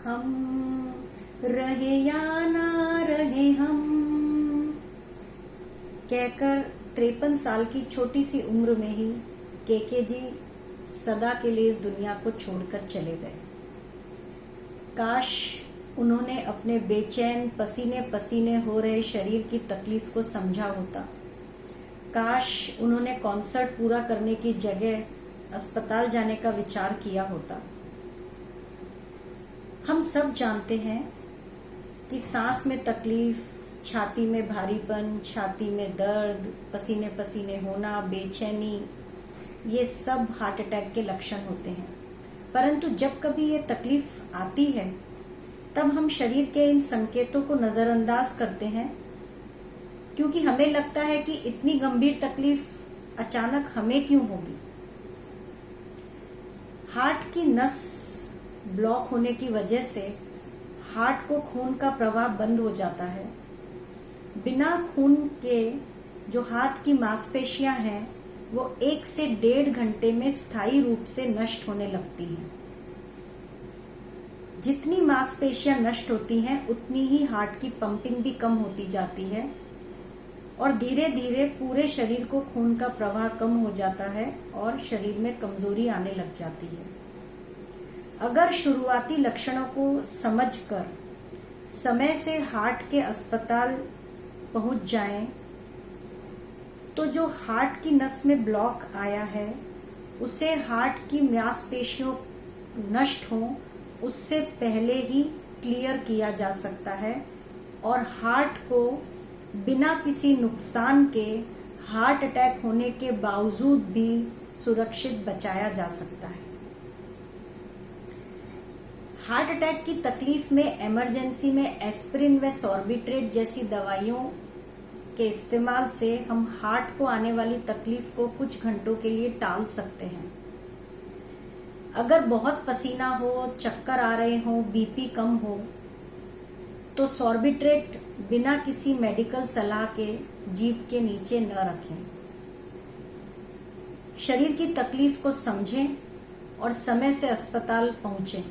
हम रहे या ना रहे हम, कहकर 53 साल की छोटी सी उम्र में ही केके जी सदा के लिए इस दुनिया को छोड़कर चले गए। काश उन्होंने अपने बेचैन पसीने पसीने हो रहे शरीर की तकलीफ को समझा होता। काश उन्होंने कॉन्सर्ट पूरा करने की जगह अस्पताल जाने का विचार किया होता। हम सब जानते हैं कि सांस में तकलीफ, छाती में भारीपन, छाती में दर्द, पसीने पसीने होना, बेचैनी, ये सब हार्ट अटैक के लक्षण होते हैं। परंतु जब कभी ये तकलीफ आती है तब हम शरीर के इन संकेतों को नज़रअंदाज करते हैं, क्योंकि हमें लगता है कि इतनी गंभीर तकलीफ अचानक हमें क्यों होगी। हार्ट की नस ब्लॉक होने की वजह से हार्ट को खून का प्रवाह बंद हो जाता है। बिना खून के जो हाथ की मांसपेशियां हैं वो 1 से 1.5 घंटे में स्थायी रूप से नष्ट होने लगती हैं। जितनी मांसपेशियां नष्ट होती हैं उतनी ही हार्ट की पंपिंग भी कम होती जाती है और धीरे धीरे पूरे शरीर को खून का प्रवाह कम हो जाता है और शरीर में कमजोरी आने लग जाती है। अगर शुरुआती लक्षणों को समझकर समय से हार्ट के अस्पताल पहुंच जाएं, तो जो हार्ट की नस में ब्लॉक आया है उसे हार्ट की मांसपेशियों नष्ट हों उससे पहले ही क्लियर किया जा सकता है और हार्ट को बिना किसी नुकसान के हार्ट अटैक होने के बावजूद भी सुरक्षित बचाया जा सकता है। हार्ट अटैक की तकलीफ में इमरजेंसी में एस्पिरिन व सॉर्बिट्रेट जैसी दवाइयों के इस्तेमाल से हम हार्ट को आने वाली तकलीफ को कुछ घंटों के लिए टाल सकते हैं। अगर बहुत पसीना हो, चक्कर आ रहे हो, बीपी कम हो, तो सॉर्बिट्रेट बिना किसी मेडिकल सलाह के जीभ के नीचे न रखें। शरीर की तकलीफ को समझें और समय से अस्पताल पहुंचें।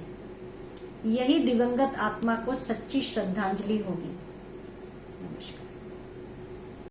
यही दिवंगत आत्मा को सच्ची श्रद्धांजलि होगी। नमस्कार।